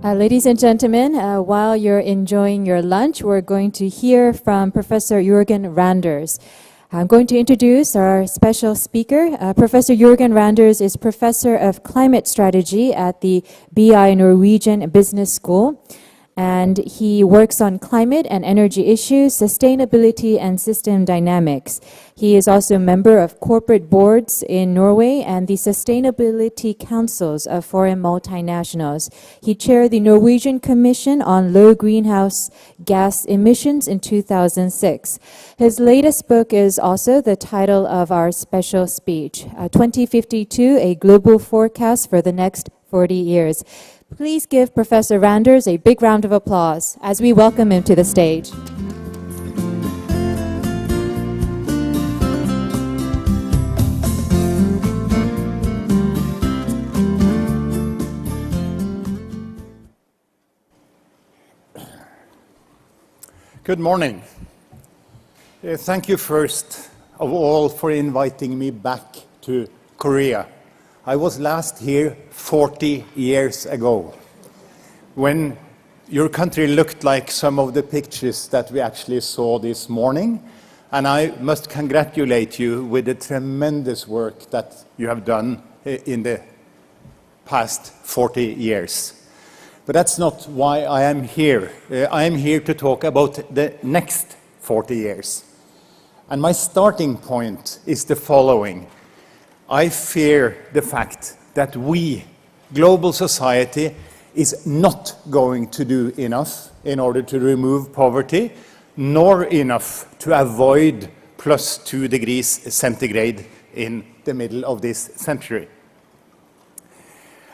Ladies and gentlemen, while you're enjoying your lunch, we're going to hear from Professor Jørgen Randers. I'm going to introduce our special speaker. Professor Jørgen Randers is Professor of Climate Strategy at the BI Norwegian Business School. And he works on climate and energy issues, sustainability, and system dynamics. He is also a member of corporate boards in Norway and the sustainability councils of foreign multinationals. He chaired the Norwegian Commission on Low Greenhouse Gas Emissions in 2006. His latest book is also the title of our special speech, 2052, A Global Forecast for the Next 40 Years. Please give Professor Randers a big round of applause as we welcome him to the stage. Good morning. Thank you first of all for inviting me back to Korea. I was last here 40 years ago, when your country looked like some of the pictures that we actually saw this morning, and I must congratulate you with the tremendous work that you have done in the past 40 years. But that's not why I am here. I am here to talk about the next 40 years. And my starting point is the following. I fear the fact that we, global society, is not going to do enough in order to remove poverty, nor enough to avoid plus 2 degrees centigrade in the middle of this century.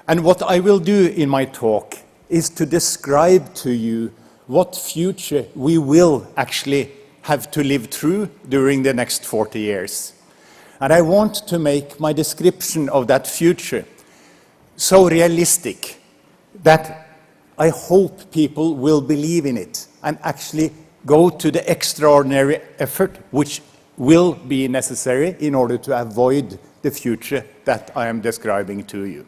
And what I will do in my talk is to describe to you what future we will actually have to live through during the next 40 years. And I want to make my description of that future so realistic that I hope people will believe in it and actually go to the extraordinary effort which will be necessary in order to avoid the future that I am describing to you.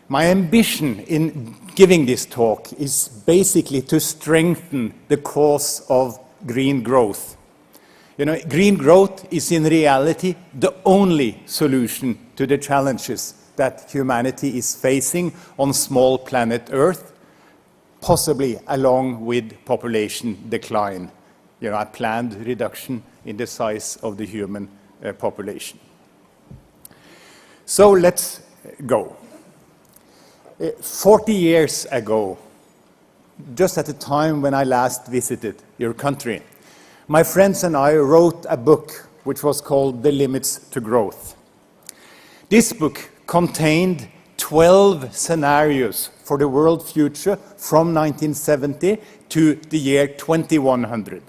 My ambition in giving this talk is basically to strengthen the cause of green growth. You know, green growth is in reality the only solution to the challenges that humanity is facing on small planet Earth, possibly along with population decline, you know, a planned reduction in the size of the human population. So let's go. 40 years ago, just at the time when I last visited your country, my friends and I wrote a book which was called The Limits to Growth. This book contained 12 scenarios for the world future from 1970 to the year 2100.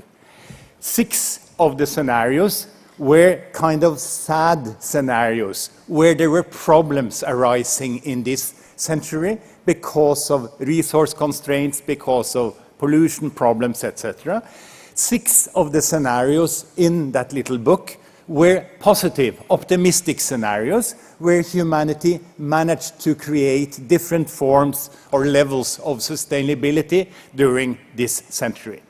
6 of the scenarios were kind of sad scenarios, where there were problems arising in this century because of resource constraints, because of pollution problems, etc. 6 of the scenarios in that little book were positive, optimistic scenarios where humanity managed to create different forms or levels of sustainability during this century.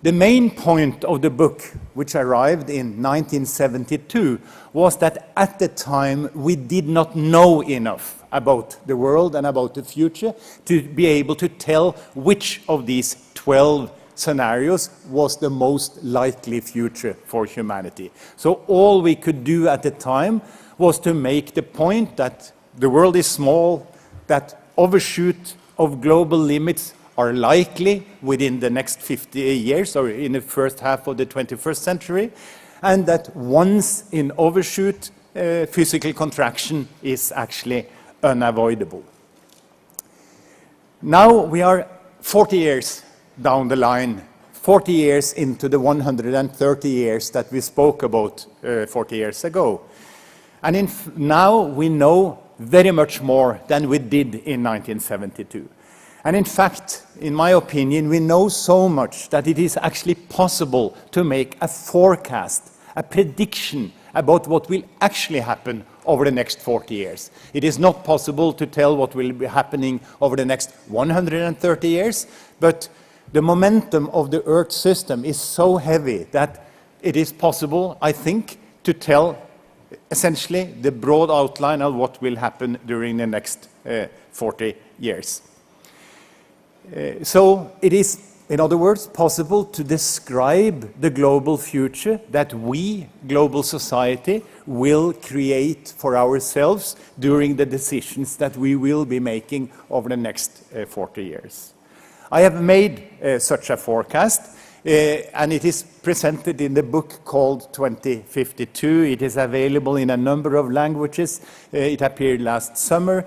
The main point of the book, which arrived in 1972, was that at the time we did not know enough about the world and about the future to be able to tell which of these 12 scenarios was the most likely future for humanity. So all we could do at the time was to make the point that the world is small, that overshoot of global limits are likely within the next 50 years or in the first half of the 21st century, and that once in overshoot, physical contraction is actually unavoidable. Now we are 40 years down the line, 40 years into the 130 years that we spoke about 40 years ago. And now we know very much more than we did in 1972. And in fact, in my opinion, we know so much that it is actually possible to make a forecast, a prediction about what will actually happen over the next 40 years. It is not possible to tell what will be happening over the next 130 years, but the momentum of the Earth system is so heavy that it is possible, I think, to tell essentially the broad outline of what will happen during the next 40 years. So it is, in other words, possible to describe the global future that we, global society, will create for ourselves during the decisions that we will be making over the next 40 years. I have made such a forecast, and it is presented in the book called 2052. It is available in a number of languages. It appeared last summer,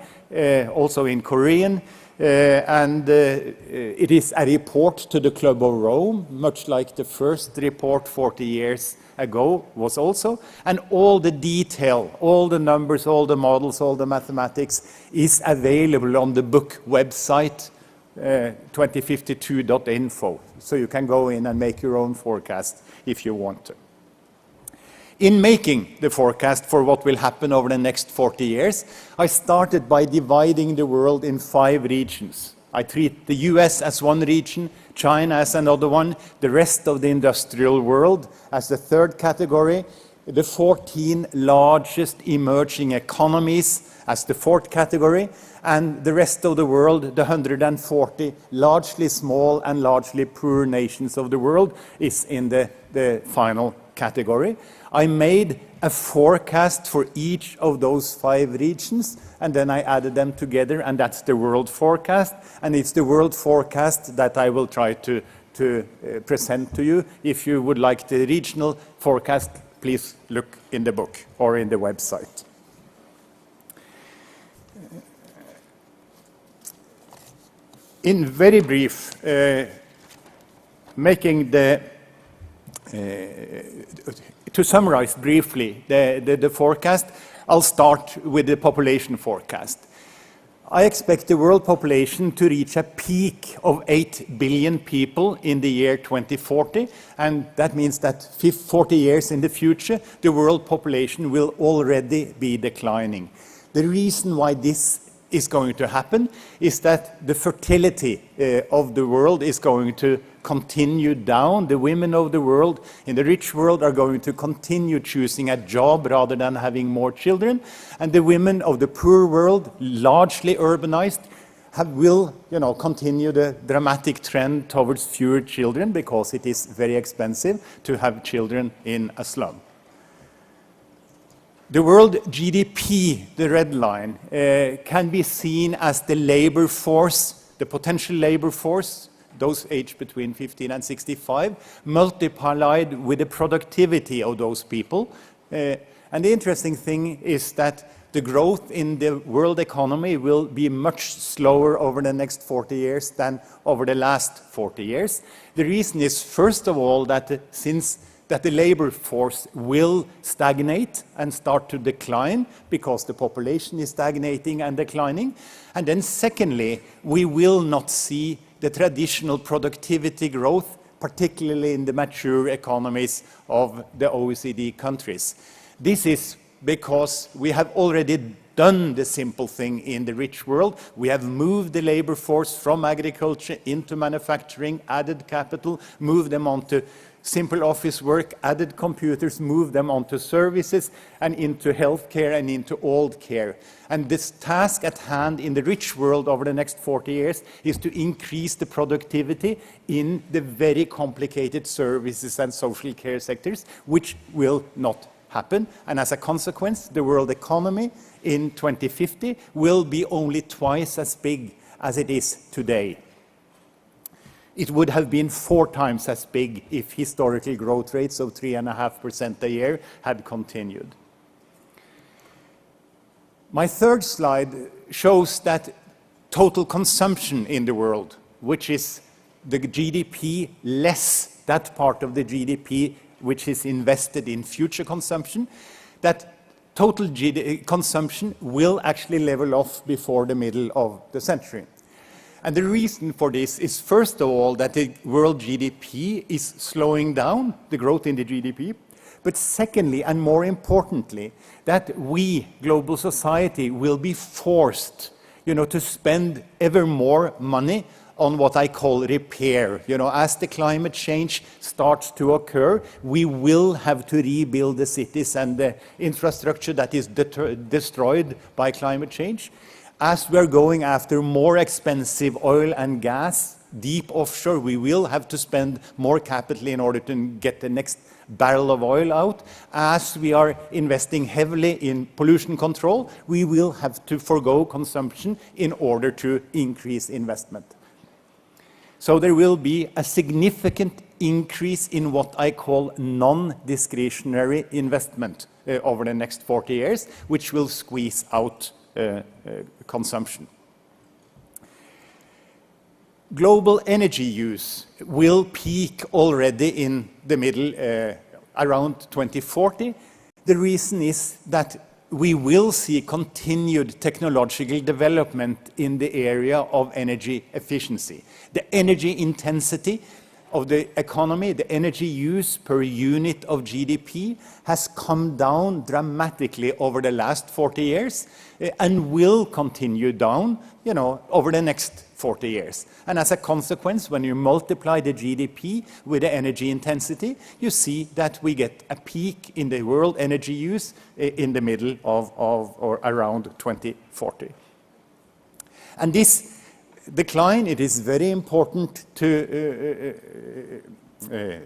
also in Korean. It is a report to the Club of Rome, much like the first report 40 years ago was also. And all the detail, all the numbers, all the models, all the mathematics is available on the book website, 2052.info. So you can go in and make your own forecast if you want to. In making the forecast for what will happen over the next 40 years, I started by dividing the world in 5 regions. I treat the US as one region, China as another one, the rest of the industrial world as the third category, the 14 largest emerging economies as the fourth category, and the rest of the world, the 140 largely small and largely poor nations of the world, is in the final category. I made a forecast for each of those 5 regions, and then I added them together, and that's the world forecast. And it's the world forecast that I will try to present to you. If you would like the regional forecast, please look in the book or in the website. In very brief, to summarize briefly the forecast, I'll start with the population forecast. I expect the world population to reach a peak of 8 billion people in the year 2040, and that means that 40 years in the future, the world population will already be declining. The reason why this is going to happen is that the fertility of the world is going to continue down. The women of the world in the rich world are going to continue choosing a job rather than having more children, and the women of the poor world, largely urbanized, will continue the dramatic trend towards fewer children because it is very expensive to have children in a slum. The world GDP, the red line, can be seen as the labor force, the potential labor force, those aged between 15 and 65, multiplied with the productivity of those people. And the interesting thing is that the growth in the world economy will be much slower over the next 40 years than over the last 40 years. The reason is, first of all, that the labor force will stagnate and start to decline because the population is stagnating and declining. And then secondly, we will not see the traditional productivity growth, particularly in the mature economies of the OECD countries. This is because we have already done the simple thing in the rich world. We have moved the labor force from agriculture into manufacturing, added capital, moved them onto simple office work, added computers, moved them onto services and into healthcare and into old care. And this task at hand in the rich world over the next 40 years is to increase the productivity in the very complicated services and social care sectors, which will not happen. And as a consequence, the world economy in 2050 will be only twice as big as it is today. It would have been 4 times as big if historical growth rates of 3.5% a year had continued. My third slide shows that total consumption in the world, which is the GDP less that part of the GDP which is invested in future consumption, that total consumption will actually level off before the middle of the century. And the reason for this is, first of all, that the world GDP is slowing down, the growth in the GDP, But secondly, and more importantly, that we, global society, will be forced, to spend ever more money on what I call repair. As the climate change starts to occur, we will have to rebuild the cities and the infrastructure that is destroyed by climate change. As we're going after more expensive oil and gas, deep offshore, we will have to spend more capital in order to get the next barrel of oil out. As we are investing heavily in pollution control, we will have to forgo consumption in order to increase investment. So there will be a significant increase in what I call non-discretionary investment over the next 40 years, which will squeeze out consumption. Global energy use will peak already in the middle, around 2040. The reason is that we will see continued technological development in the area of energy efficiency. The energy intensity of the economy, the energy use per unit of GDP, has come down dramatically over the last 40 years and will continue down, over the next 40 years. And as a consequence, when you multiply the GDP with the energy intensity, you see that we get a peak in the world energy use in the middle of or around 2040. And this decline, it is very important to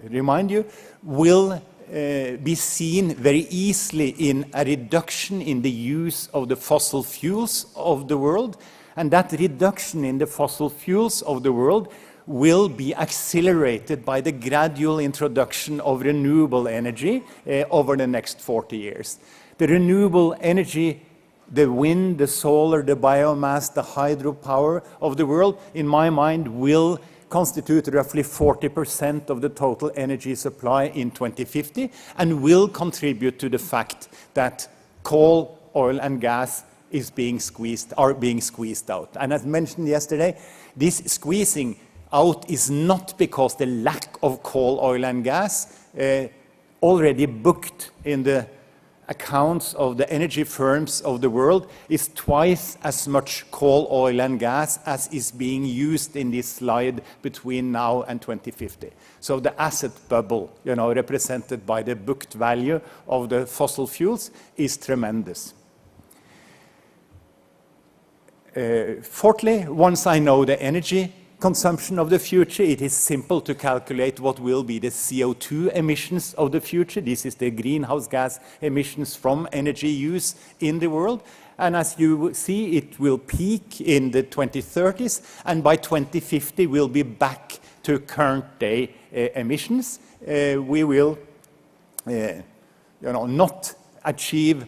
remind you, will be seen very easily in a reduction in the use of the fossil fuels of the world. And that reduction in the fossil fuels of the world will be accelerated by the gradual introduction of renewable energy over the next 40 years. The renewable energy, the wind, the solar, the biomass, the hydropower of the world, in my mind, will constitute roughly 40% of the total energy supply in 2050 and will contribute to the fact that coal, oil and gas are being squeezed out. And as mentioned yesterday, this squeezing out is not because the lack of coal, oil and gas already booked in the accounts of the energy firms of the world is twice as much coal, oil and gas as is being used in this slide between now and 2050. So the asset bubble, represented by the booked value of the fossil fuels, is tremendous. Fourthly, once I know the energy consumption of the future, it is simple to calculate what will be the CO2 emissions of the future. This is the greenhouse gas emissions from energy use in the world. And as you see, it will peak in the 2030s, and by 2050 we'll be back to current day emissions. We will not achieve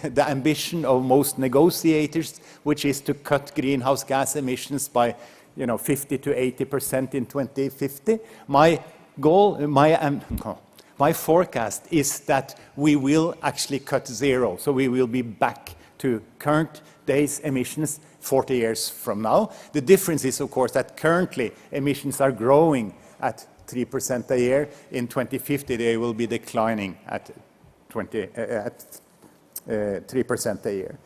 the ambition of most negotiators, which is to cut greenhouse gas emissions by 50 to 80% in 2050. My goal, my forecast is that we will actually cut zero. So we will be back to current day's emissions 40 years from now. The difference is, of course, that currently emissions are growing at 3% a year. In 2050, they will be declining at 3% a year.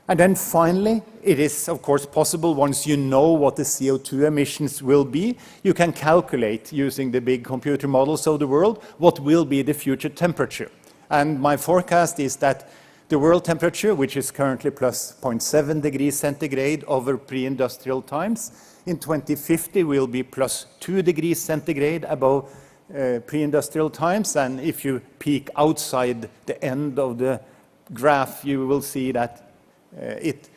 And then finally, it is of course possible, once you know what the CO2 emissions will be, you can calculate using the big computer models of the world what will be the future temperature. And my forecast is that the world temperature, which is currently plus 0.7 degrees centigrade over pre-industrial times, in 2050 will be plus 2 degrees centigrade above pre-industrial times. And if you peek outside the end of the graph, you will see that it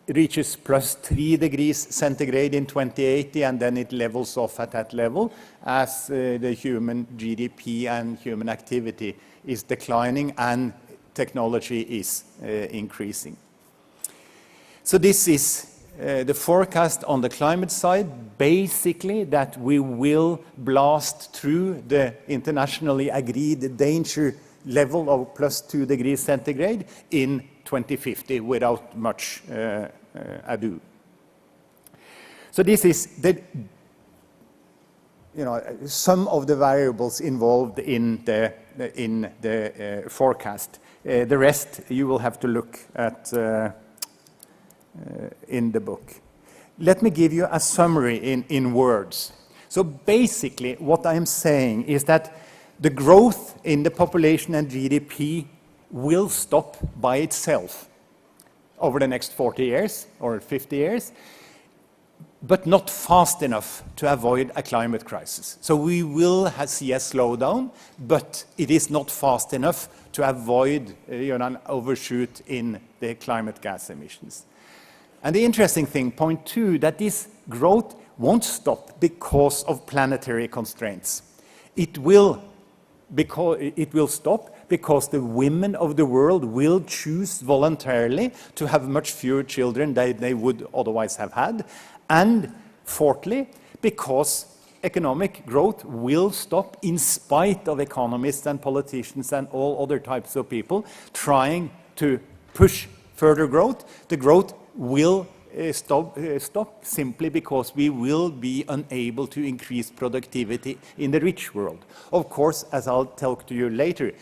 reaches plus 3 degrees centigrade in 2080, and then it levels off at that level as the human GDP and human activity is declining and technology is increasing. So this is the forecast on the climate side, basically that we will blast through the internationally agreed danger level of plus 2 degrees centigrade in 2050 without much ado. So this is some of the variables involved in the forecast. The rest you will have to look at in the book. Let me give you a summary in words. So basically what I'm saying is that the growth in the population and GDP will stop by itself over the next 40 years or 50 years, but not fast enough to avoid a climate crisis. So we will see a slowdown, but it is not fast enough to avoid an overshoot in the climate gas emissions. And the interesting thing, point two, that this growth won't stop because of planetary constraints. It will stop because the women of the world will choose voluntarily to have much fewer children than they would otherwise have had. And fourthly, because economic growth will stop in spite of economists and politicians and all other types of people trying to push further growth. The growth will stop simply because we will be unable to increase productivity in the rich world. Of course, as I'll talk to you later,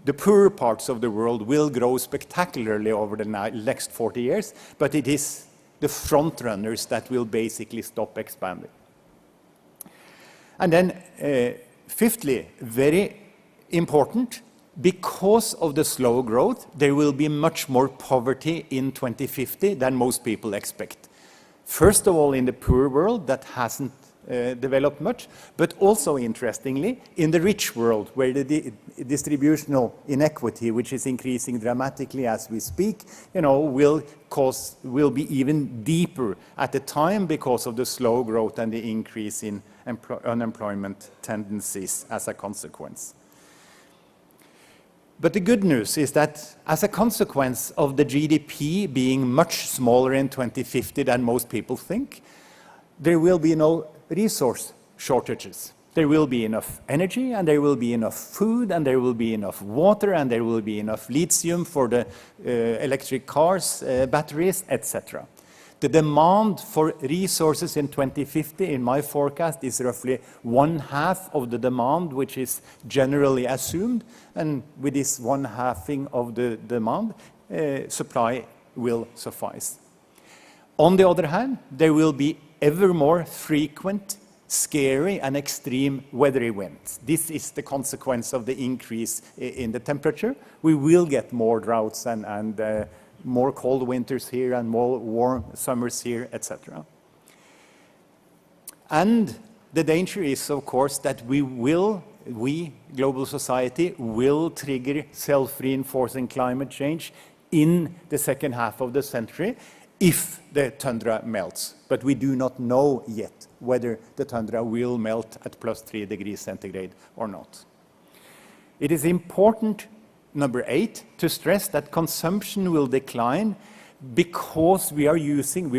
the poorer parts of the world will grow spectacularly over the next 40 years, but it is the front runners that will basically stop expanding. And then, fifthly, very important, because of the slow growth, there will be much more poverty in 2050 than most people expect. First of all, in the poor world, that hasn't developed much, but also, interestingly, in the rich world, where the distributional inequity, which is increasing dramatically as we speak, will be even deeper at the time because of the slow growth and the increase in unemployment tendencies as a consequence. But the good news is that as a consequence of the GDP being much smaller in 2050 than most people think, there will be no resource shortages. There will be enough energy, and there will be enough food, and there will be enough water, and there will be enough lithium for the electric cars, batteries, etc. The demand for resources in 2050, in my forecast, is roughly 1/2 of the demand, which is generally assumed. And with this 1/2ing of the demand, supply will suffice. On the other hand, there will be ever more frequent, scary, and extreme weather events. This is the consequence of the increase in the temperature. We will get more droughts and more cold winters here and more warm summers here, etc. And the danger is, of course, that we, global society, will trigger self-reinforcing climate change in the second half of the century if the tundra melts. But we do not know yet whether the tundra will melt at +3 degrees centigrade or not. It is important, number 8, to stress that consumption will decline because we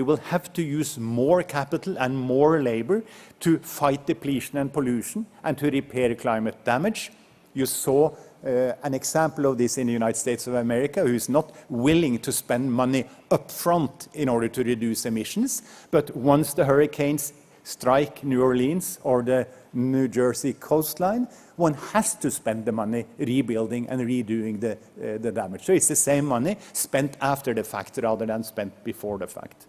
will have to use more capital and more labor to fight depletion and pollution and to repair climate damage. You saw an example of this in the United States of America, who is not willing to spend money up front in order to reduce emissions, but once the hurricanes strike New Orleans or the New Jersey coastline, one has to spend the money rebuilding and redoing the damage. So it's the same money spent after the fact rather than spent before the fact.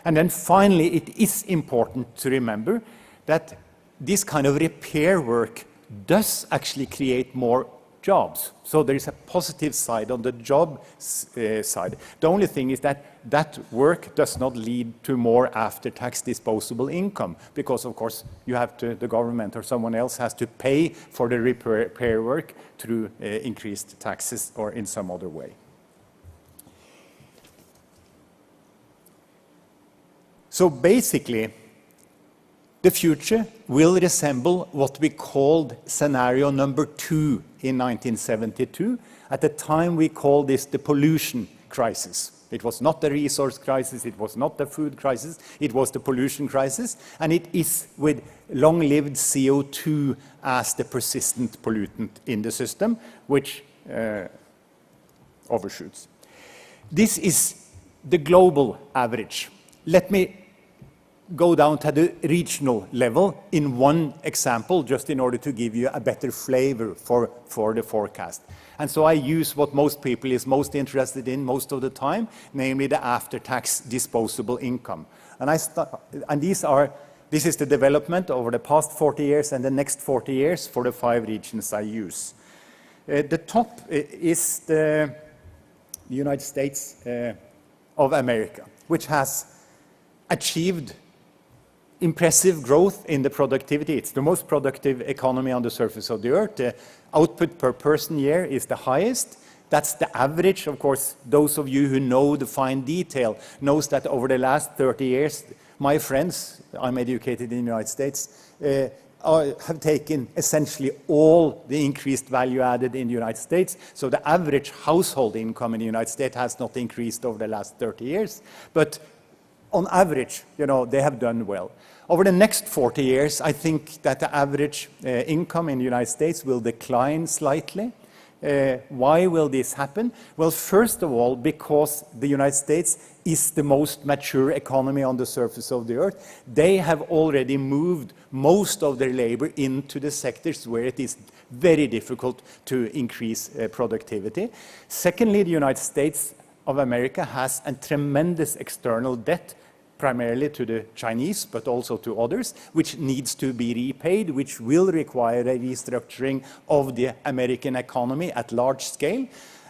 And then finally, it is important to remember that this kind of repair work does actually create more jobs. So there is a positive side on the job side. The only thing is that that work does not lead to more after-tax disposable income, because of course the government or someone else has to pay for the repair work through increased taxes or in some other way. So basically, the future will resemble what we called scenario number 2 in 1972. At the time, we called this the pollution crisis. It was not the resource crisis, it was not the food crisis, it was the pollution crisis, and it is with long-lived CO2 as the persistent pollutant in the system, which overshoots. This is the global average. Let me go down to the regional level in one example, just in order to give you a better flavor for the forecast. And so I use what most people is most interested in most of the time, namely the after-tax disposable income. And this is the development over the past 40 years and the next 40 years for the 5 regions I use. The top is the United States of America, which has achieved impressive growth in the productivity. It's the most productive economy on the surface of the earth. The output per person year is the highest. That's the average. Of course, those of you who know the fine detail knows that over the last 30 years, my friends, I'm educated in the United States, have taken essentially all the increased value added in the United States. So the average household income in the United States has not increased over the last 30 years. But on average, they have done well. Over the next 40 years, I think that the average income in the United States will decline slightly. Why will this happen? Well, first of all, because the United States is the most mature economy on the surface of the earth. They have already moved most of their labor into the sectors where it is very difficult to increase productivity. Secondly, the United States of America has a tremendous external debt, primarily to the Chinese, but also to others, which needs to be repaid, which will require a restructuring of the American economy at large scale.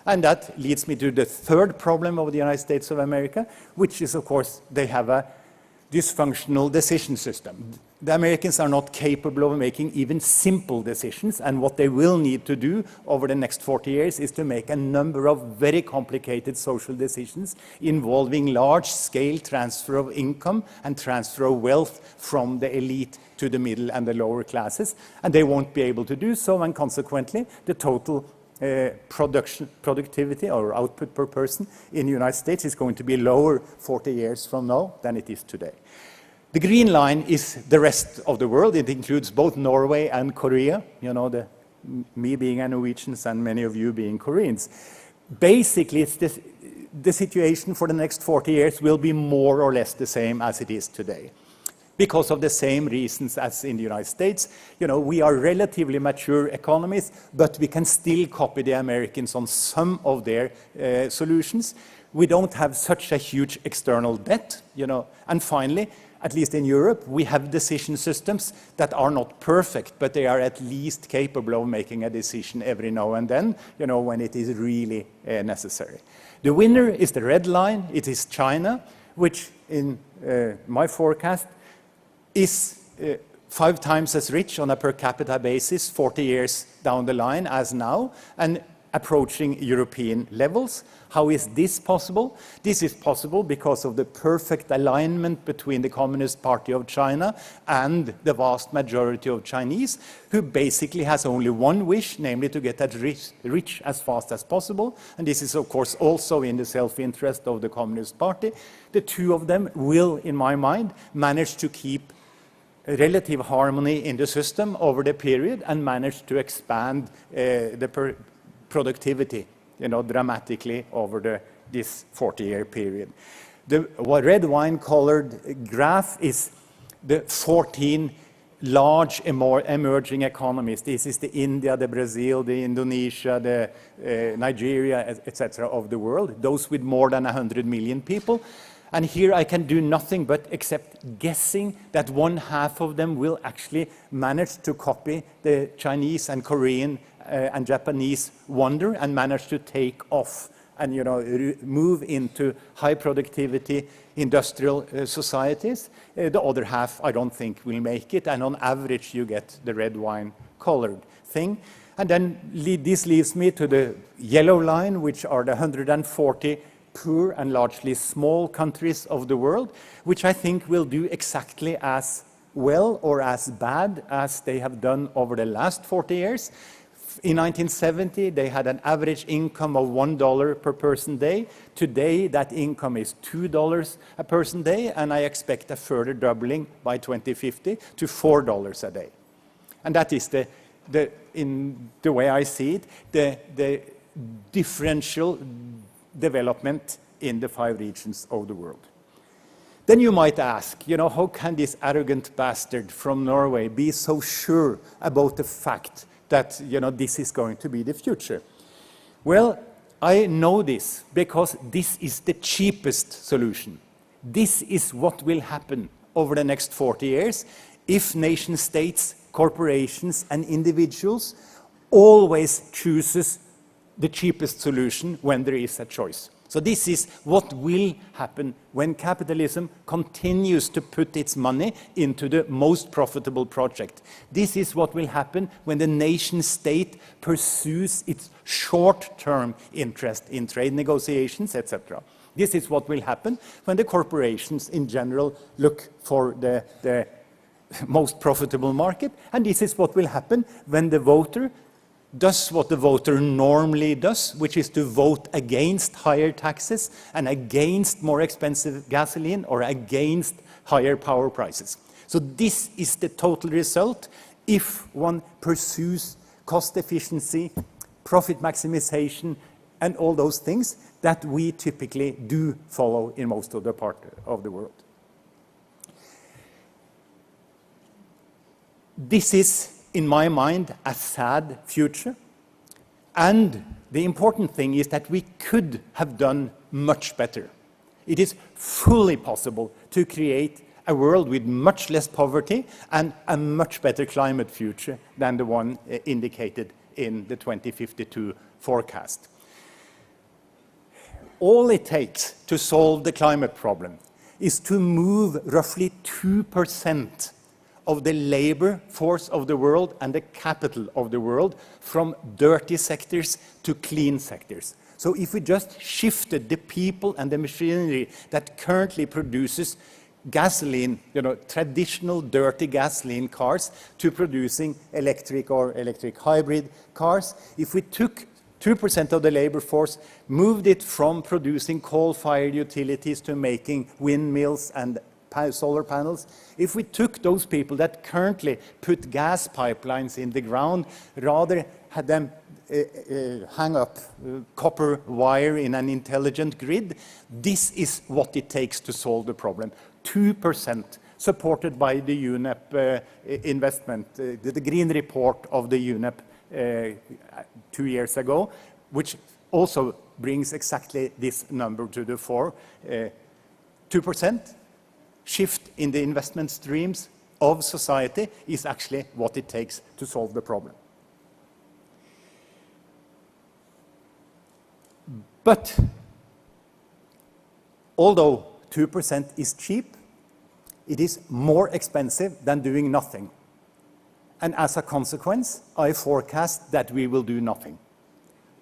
And that leads me to the third problem of the United States of America, which is, of course, they have a dysfunctional decision system. The Americans are not capable of making even simple decisions, and what they will need to do over the next 40 years is to make a number of very complicated social decisions involving large-scale transfer of income and transfer of wealth from the elite to the middle and the lower classes, and they won't be able to do so, and consequently, the total productivity or output per person in the United States is going to be lower 40 years from now than it is today. The green line is the rest of the world. It includes both Norway and Korea, me being a Norwegian and many of you being Koreans. Basically, it's the situation for the next 40 years will be more or less the same as it is today, because of the same reasons as in the United States. We are relatively mature economies, but we can still copy the Americans on some of their solutions. We don't have such a huge external debt, And finally, at least in Europe, we have decision systems that are not perfect, but they are at least capable of making a decision every now and then, when it is really necessary. The winner is the red line. It is China, which in my forecast is 5 times as rich on a per capita basis 40 years down the line as now, and approaching European levels. How is this possible? This is possible because of the perfect alignment between the Communist Party of China and the vast majority of Chinese, who basically has only one wish, namely to get as rich as fast as possible. And this is, of course, also in the self-interest of the Communist Party. The two of them will, in my mind, manage to keep relative harmony in the system over the period and manage to expand the productivity, dramatically over this 40-year period. The red wine-colored graph is the 14 large emerging economies. This is the India, the Brazil, the Indonesia, the Nigeria, etc. of the world, those with more than 100 million people. And here I can do nothing but except guessing that 1/2 of them will actually manage to copy the Chinese and Korean and Japanese wonder and manage to take off and move into high productivity industrial societies. The other half I don't think will make it, and on average you get the red wine colored thing. And then this leads me to the yellow line, which are the 140 poor and largely small countries of the world, which I think will do exactly as well or as bad as they have done over the last 40 years. In 1970, they had an average income of $1 per person day. Today, that income is $2 a person day, and I expect a further doubling by 2050 to $4 a day. And that is in the way I see it, the differential development in the 5 regions of the world. Then you might ask, how can this arrogant bastard from Norway be so sure about the fact that, this is going to be the future? Well, I know this because this is the cheapest solution. This is what will happen over the next 40 years if nation states, corporations, and individuals always chooses the cheapest solution when there is a choice. So this is what will happen when capitalism continues to put its money into the most profitable project. This is what will happen when the nation state pursues its short-term interest in trade negotiations, etc. This is what will happen when the corporations in general look for the most profitable market. And this is what will happen when the voter does what the voter normally does, which is to vote against higher taxes and against more expensive gasoline or against higher power prices. So this is the total result if one pursues cost efficiency, profit maximization, and all those things that we typically do follow in most of the part of the world. This is, in my mind, a sad future. And the important thing is that we could have done much better. It is fully possible to create a world with much less poverty and a much better climate future than the one indicated in the 2052 forecast. All it takes to solve the climate problem is to move roughly 2% of the labor force of the world and the capital of the world from dirty sectors to clean sectors. So if we just shifted the people and the machinery that currently produces gasoline, traditional dirty gasoline cars, to producing electric or electric hybrid cars, if we took 2% of the labor force, moved it from producing coal-fired utilities to making windmills and solar panels, if we took those people that currently put gas pipelines in the ground, rather had them hang up copper wire in an intelligent grid, this is what it takes to solve the problem. 2%, supported by the UNEP investment, the green report of the UNEP 2 years ago, which also brings exactly this number to the fore. 2%. Shift in the investment streams of society is actually what it takes to solve the problem. But although 2% is cheap, it is more expensive than doing nothing. And as a consequence, I forecast that we will do nothing.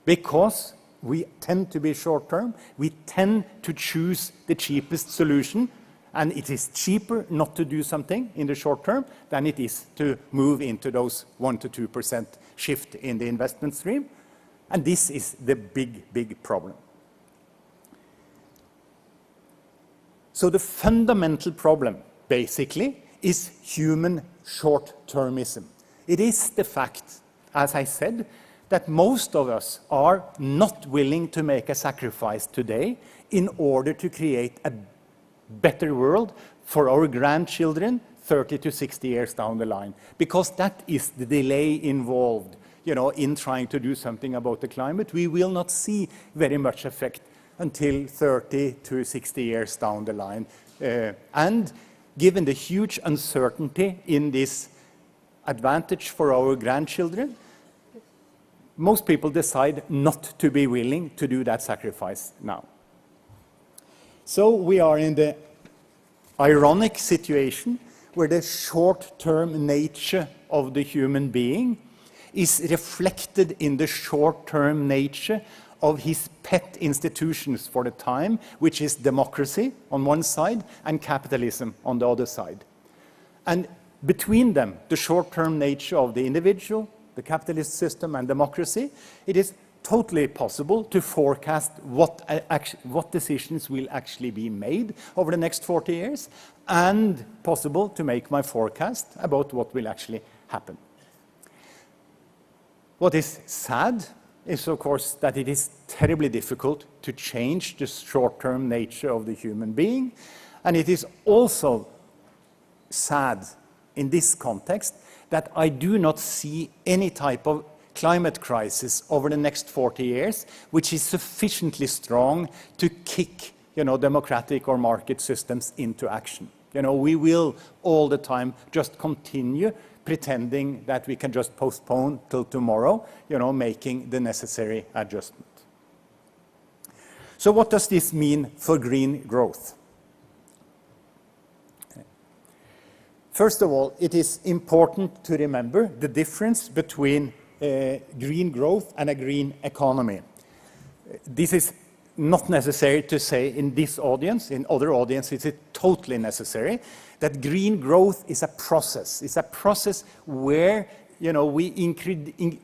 Because we tend to be short-term, we tend to choose the cheapest solution, and it is cheaper not to do something in the short term than it is to move into those 1 to 2% shift in the investment stream. And this is the big, big problem. So the fundamental problem, basically, is human short-termism. It is the fact, as I said, that most of us are not willing to make a sacrifice today in order to create a better world for our grandchildren 30 to 60 years down the line, because that is the delay involved, in trying to do something about the climate. We will not see very much effect until 30 to 60 years down the line. And given the huge uncertainty in this advantage for our grandchildren, most people decide not to be willing to do that sacrifice now. So we are in the ironic situation where the short-term nature of the human being is reflected in the short-term nature of his pet institutions for the time, which is democracy on one side and capitalism on the other side. And between them, the short-term nature of the individual, the capitalist system, and democracy, it is totally possible to forecast what decisions will actually be made over the next 40 years, and possible to make my forecast about what will actually happen. What is sad is, of course, that it is terribly difficult to change the short-term nature of the human being, And it is also sad in this context that I do not see any type of climate crisis over the next 40 years, which is sufficiently strong to kick, democratic or market systems into action. We will all the time just continue pretending that we can just postpone till tomorrow, making the necessary adjustment. So what does this mean for green growth? First of all, it is important to remember the difference between green growth and a green economy. This is not necessary to say in this audience. In other audiences, it's totally necessary that green growth is a process. It's a process where we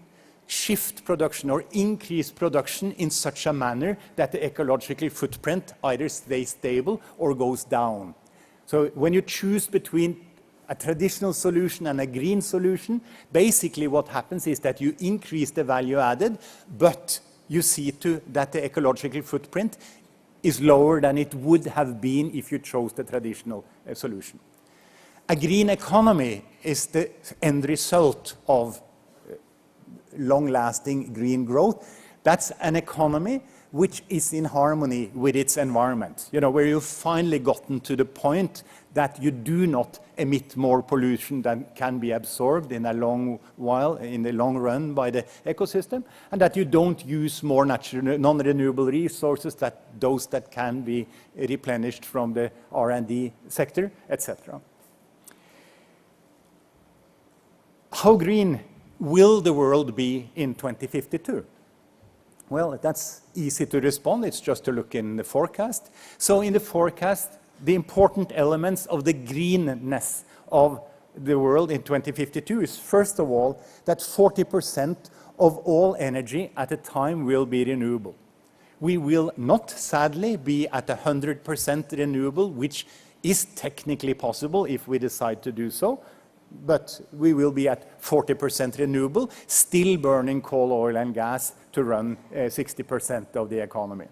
shift production or increase production in such a manner that the ecological footprint either stays stable or goes down. So when you choose between a traditional solution and a green solution, basically what happens is that you increase the value added, but you see to that the ecological footprint is lower than it would have been if you chose the traditional solution. A green economy is the end result of long-lasting green growth. That's an economy which is in harmony with its environment, where you've finally gotten to the point that you do not emit more pollution than can be absorbed in the long run by the ecosystem, and that you don't use more non-renewable resources than those that can be replenished from the R&D sector, etc. How green will the world be in 2052? Well, that's easy to respond. It's just to look in the forecast. So in the forecast, the important elements of the greenness of the world in 2052 is, first of all, that 40% of all energy at a time will be renewable. We will not, sadly, be at 100% renewable, which is technically possible if we decide to do so, but we will be at 40% renewable, still burning coal, oil, and gas to run 60% of the economy.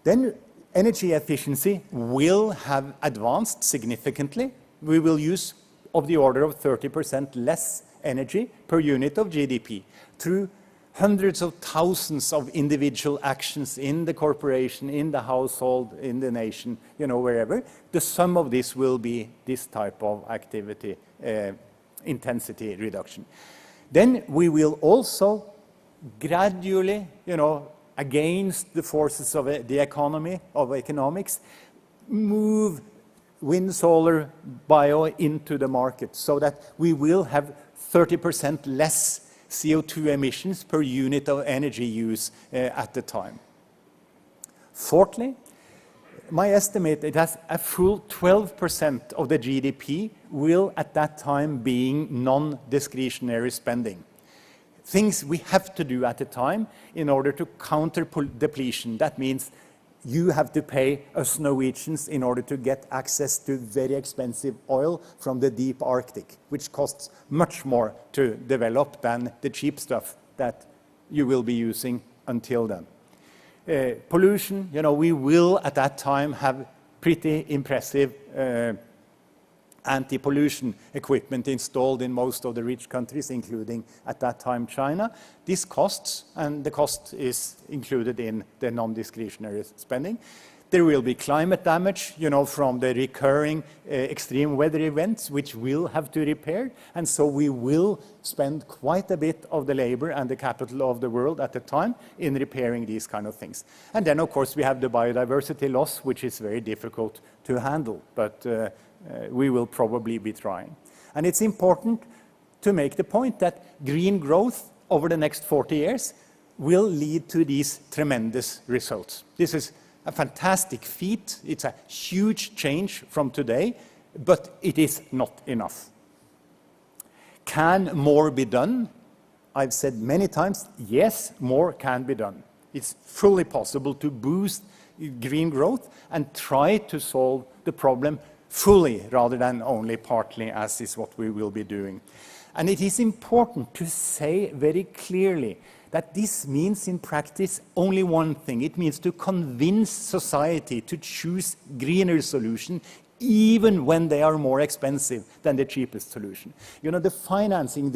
Then energy efficiency will have advanced significantly. We will use of the order of 30% less energy per unit of GDP through hundreds of thousands of individual actions in the corporation, in the household, in the nation, wherever. The sum of this will be this type of activity, intensity reduction. Then we will also gradually, against the forces of the economy, of economics, move wind, solar, bio into the market so that we will have 30% less CO2 emissions per unit of energy use at the time. Fourthly, my estimate is that a full 12% of the GDP will at that time being non-discretionary spending. Things we have to do at the time in order to counter depletion. That means you have to pay us Norwegians in order to get access to very expensive oil from the deep Arctic, which costs much more to develop than the cheap stuff that you will be using until then. Pollution, we will at that time have pretty impressive anti-pollution equipment installed in most of the rich countries, including at that time China. This costs, and the cost is included in the non-discretionary spending. There will be climate damage, from the recurring extreme weather events, which will have to repair, and so we will spend quite a bit of the labor and the capital of the world at the time in repairing these kind of things. And then, of course, we have the biodiversity loss, which is very difficult to handle, but we will probably be trying. And it's important to make the point that green growth over the next 40 years will lead to these tremendous results. This is a fantastic feat. It's a huge change from today, but it is not enough. Can more be done? I've said many times, yes, more can be done. It's fully possible to boost green growth and try to solve the problem fully rather than only partly, as is what we will be doing. And it is important to say very clearly that this means in practice only one thing. It means to convince society to choose greener solution even when they are more expensive than the cheapest solution. You know, the financing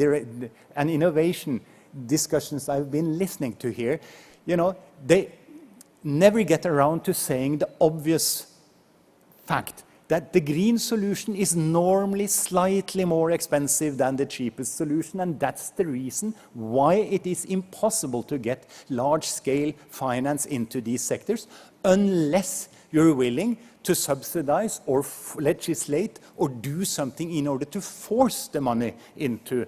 and innovation discussions I've been listening to here, you know, they never get around to saying the obvious fact that the green solution is normally slightly more expensive than the cheapest solution, and that's the reason why it is impossible to get large-scale finance into these sectors unless you're willing to subsidize or legislate or do something in order to force the money into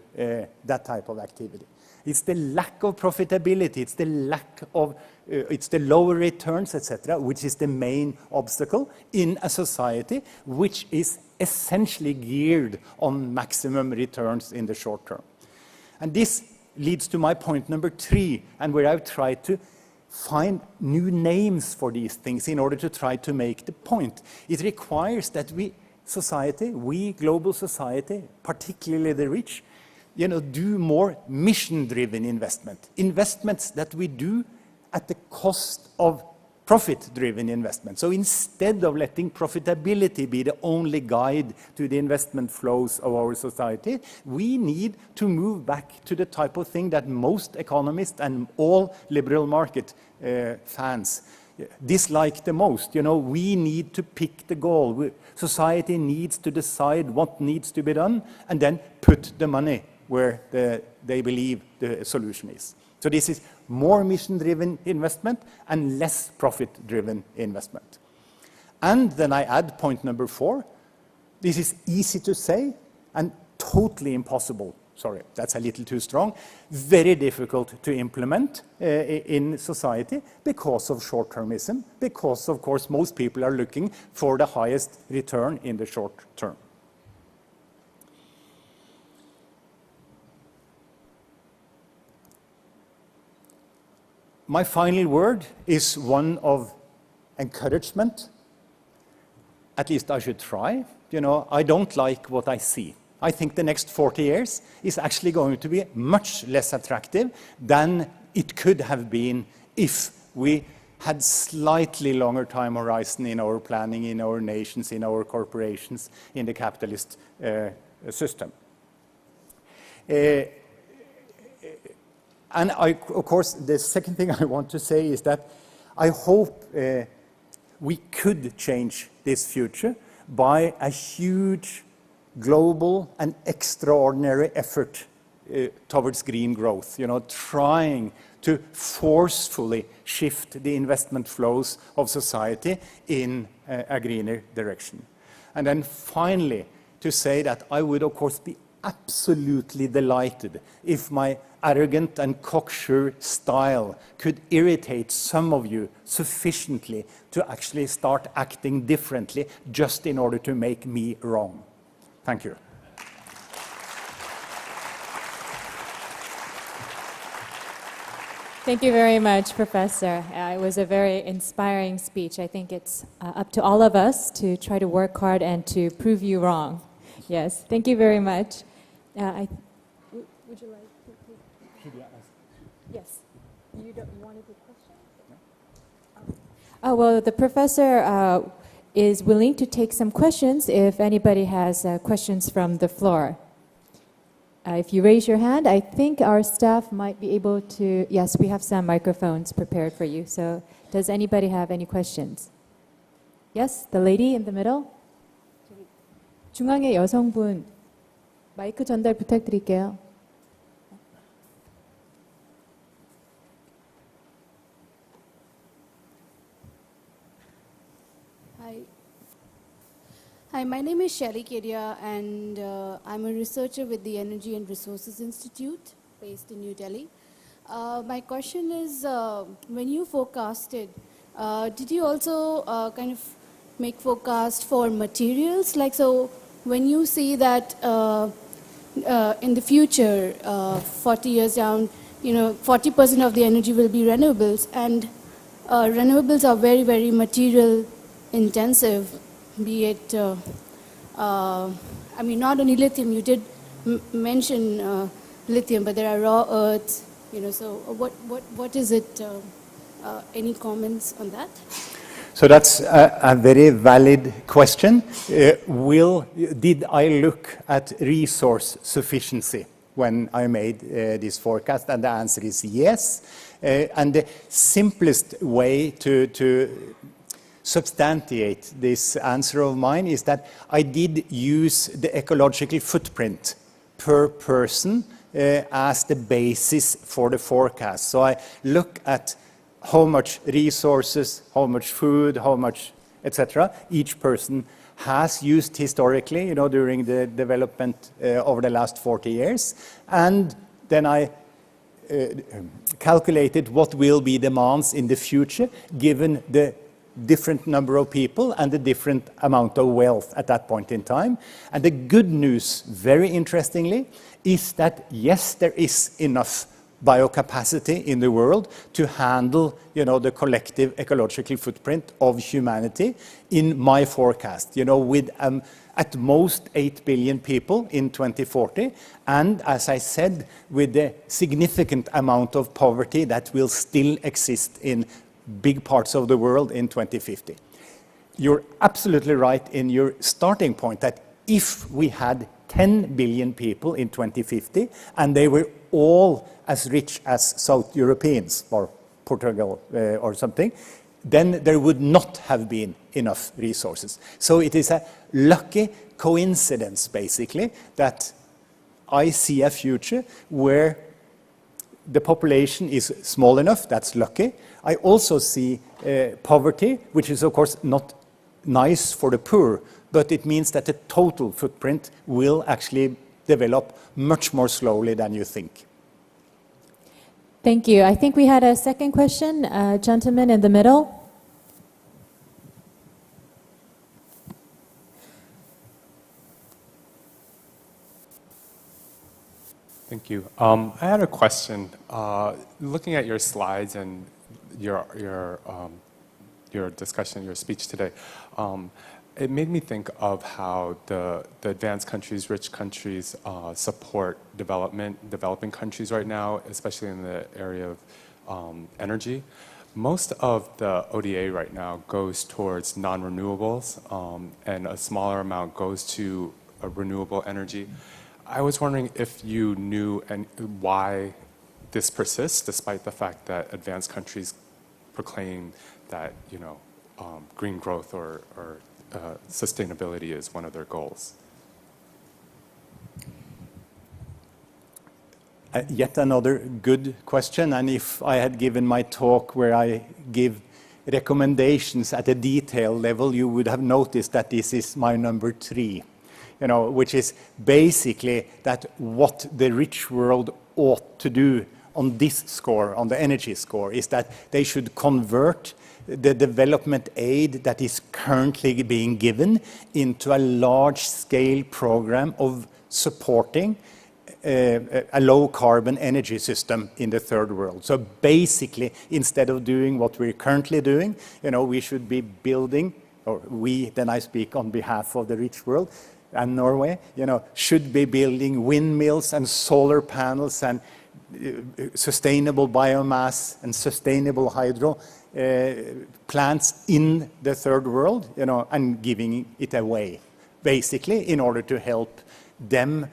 that type of activity. It's the lack of profitability, it's the lack of, it's the lower returns, etc., which is the main obstacle in a society which is essentially geared on maximum returns in the short term. And this leads to my point number 3, and where I've tried to find new names for these things in order to try to make the point. It requires that we global society, particularly the rich, you know, do more mission-driven investments that we do at the cost of profit-driven investment. So instead of letting profitability be the only guide to the investment flows of our society, we need to move back to the type of thing that most economists and all liberal market fans dislike the most. You know, we need to pick the goal. Society needs to decide what needs to be done and then put the money where they believe the solution is. So this is more mission-driven investment and less profit-driven investment. And then I add point number 4. This is easy to say and totally impossible. Sorry, that's a little too strong. Very difficult to implement in society because of short-termism, because, of course, most people are looking for the highest return in the short term. My final word is one of encouragement. At least I should try. You know, I don't like what I see. I think the next 40 years is actually going to be much less attractive than it could have been if we had slightly longer time horizon in our planning, in our nations, in our corporations, in the capitalist system. And of course, the second thing I want to say is that I hope we could change this future by a huge global and extraordinary effort towards green growth, you know, trying to forcefully shift the investment flows of society in a greener direction. And then finally, to say that I would, of course, be absolutely delighted if my arrogant and cocksure style could irritate some of you sufficiently to actually start acting differently just in order to make me wrong. Thank you. Thank you very much, Professor. It was a very inspiring speech. I think it's up to all of us to try to work hard and to prove you wrong. Yes, thank you very much. Would you like to? Yes. You don't want to take questions? Oh, well, the professor is willing to take some questions if anybody has questions from the floor. If you raise your hand, I think our staff might be able to. Yes, we have some microphones prepared for you. So does anybody have any questions? Yes, the lady in the middle. 중앙의 여성분, 마이크 전달 부탁드릴게요. Hi, my name is Shelly Kedia, and I'm a researcher with the Energy and Resources Institute based in New Delhi. My question is, when you forecasted, did you also kind of make forecast for materials? Like, so when you see that in the future, 40 years down, 40% of the energy will be renewables, and renewables are very, very material intensive. Be it, I mean, not only lithium, you did mention lithium, but there are raw earths, So what is it? Any comments on that? So that's a very valid question. Did I look at resource sufficiency when I made this forecast? And the answer is yes. And the simplest way to substantiate this answer of mine is that I did use the ecological footprint per person as the basis for the forecast. So I look at how much resources, how much food, how much, etc. each person has used historically, during the development over the last 40 years. And then I calculated what will be demands in the future, given the different number of people and the different amount of wealth at that point in time. And the good news, very interestingly, is that yes, there is enough biocapacity in the world to handle, the collective ecological footprint of humanity in my forecast, with at most 8 billion people in 2040, and as I said, with the significant amount of poverty that will still exist in big parts of the world in 2050. You're absolutely right in your starting point that if we had 10 billion people in 2050 and they were all as rich as South Europeans or Portugal or something, then there would not have been enough resources. So it is a lucky coincidence, basically, that I see a future where the population is small enough, that's lucky. I also see poverty, which is of course not nice for the poor, but it means that the total footprint will actually develop much more slowly than you think. Thank you. I think we had a second question, gentleman in the middle. Thank you. I had a question. Looking at your slides and your discussion, your speech today, it made me think of how the advanced countries, rich countries, support developing countries right now, especially in the area of energy. Most of the ODA right now goes towards non-renewables, and a smaller amount goes to renewable energy. I was wondering if you knew why this persists, despite the fact that advanced countries proclaim that green growth or sustainability is one of their goals. Yet another good question, and if I had given my talk where I give recommendations at a detail level, you would have noticed that this is my number 3. Which is basically that what the rich world ought to do on this score, on the energy score, is that they should convert the development aid that is currently being given into a large-scale program of supporting a low-carbon energy system in the third world. So basically, instead of doing what we're currently doing, we should be building, or we, then I speak on behalf of the rich world, and Norway, should be building windmills and solar panels and sustainable biomass and sustainable hydro plants in the third world, and giving it away, basically, in order to help them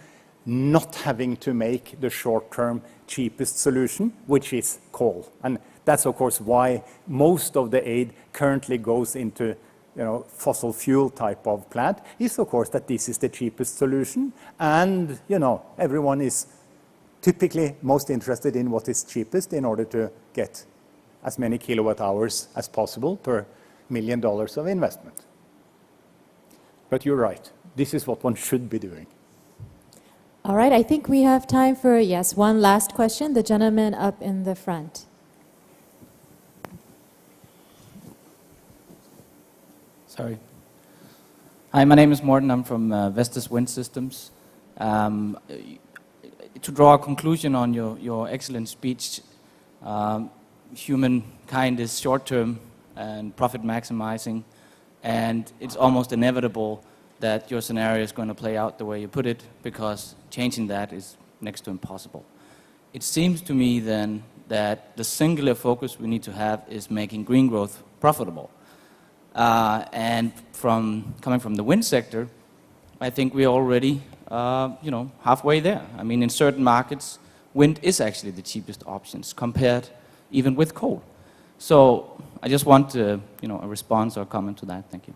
not having to make the short-term cheapest solution, which is coal. And that's, of course, why most of the aid currently goes into fossil fuel type of plant, is of course that this is the cheapest solution, and everyone is typically most interested in what is cheapest in order to get as many kilowatt hours as possible per $1 million of investment. But you're right, this is what one should be doing. All right, I think we have time for, yes, one last question. The gentleman up in the front. Sorry. Hi, my name is Morten. I'm from Vestas Wind Systems. To draw a conclusion on your excellent speech, humankind is short-term and profit maximizing, and it's almost inevitable that your scenario is going to play out the way you put it, because changing that is next to impossible. it seems to me then that the singular focus we need to have is making green growth profitable. And coming from the wind sector, I think we're already halfway there. I mean, in certain markets, wind is actually the cheapest options compared even with coal. So I just want a response or comment to that. Thank you.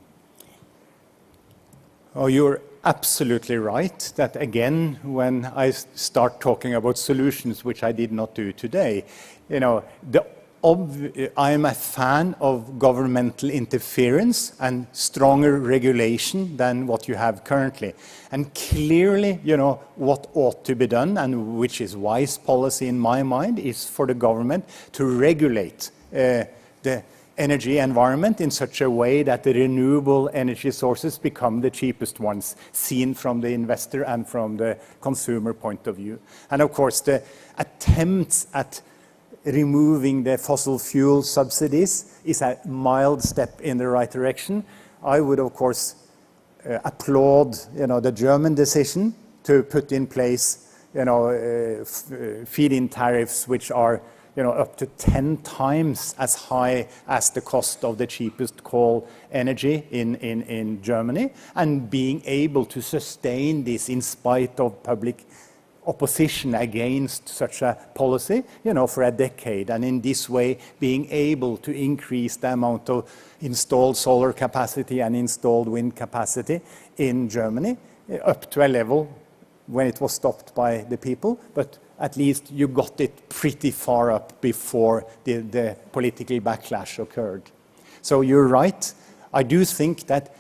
Oh, you're absolutely right that, again, when I start talking about solutions, which I did not do today, I'm a fan of governmental interference and stronger regulation than what you have currently. And clearly, what ought to be done, and which is wise policy in my mind, is for the government to regulate the energy environment in such a way that the renewable energy sources become the cheapest ones, seen from the investor and from the consumer point of view. And of course, the attempts at removing the fossil fuel subsidies is a mild step in the right direction. I would, of course, applaud, the German decision to put in place, feed-in tariffs which are, up to 10 times as high as the cost of the cheapest coal energy in Germany, and being able to sustain this in spite of public opposition against such a policy, for a decade, and in this way being able to increase the amount of installed solar capacity and installed wind capacity in Germany up to a level when it was stopped by the people, but at least you got it pretty far up before the political backlash occurred. So you're right. I do think that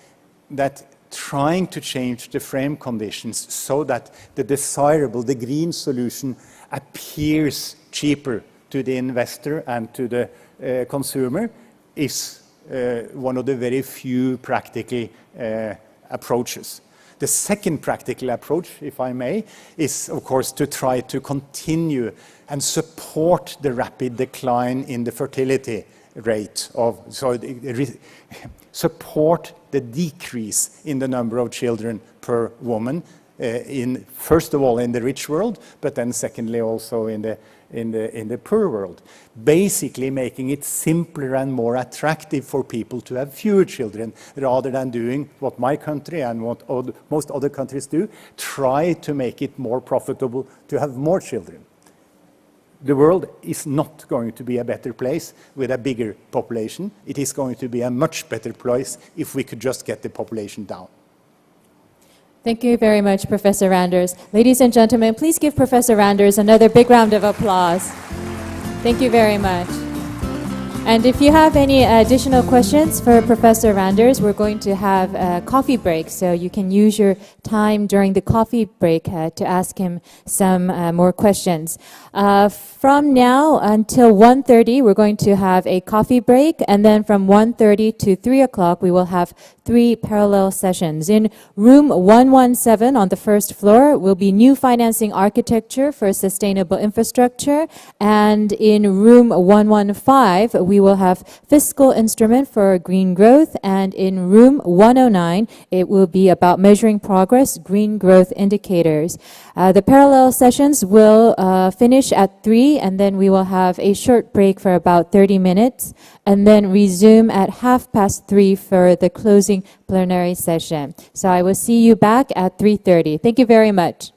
trying to change the frame conditions so that the desirable, the green solution appears cheaper to the investor and to the consumer is one of the very few practical approaches. The second practical approach, if I may, is of course to try to continue and support the rapid decline in the fertility rate support the decrease in the number of children per woman, first of all in the rich world, but then secondly also in the poor world. Basically making it simpler and more attractive for people to have fewer children, rather than doing what my country and what most other countries do, try to make it more profitable to have more children. The world is not going to be a better place with a bigger population. It is going to be a much better place if we could just get the population down. Thank you very much, Professor Randers. Ladies and gentlemen, please give Professor Randers another big round of applause. Thank you very much. And if you have any additional questions for Professor Randers, we're going to have a coffee break, so you can use your time during the coffee break to ask him some more questions. From now until 1:30, we're going to have a coffee break, and then from 1:30 to 3 o'clock, we will have 3 parallel sessions. In room 117 on the first floor will be new financing architecture for sustainable infrastructure, and in room 115, we will have fiscal instrument for green growth, and in room 109, it will be about measuring progress, green growth indicators. The parallel sessions will finish at 3, and then we will have a short break for about 30 minutes, and then resume at 3:30 for the closing plenary session. So I will see you back at 3:30. Thank you very much.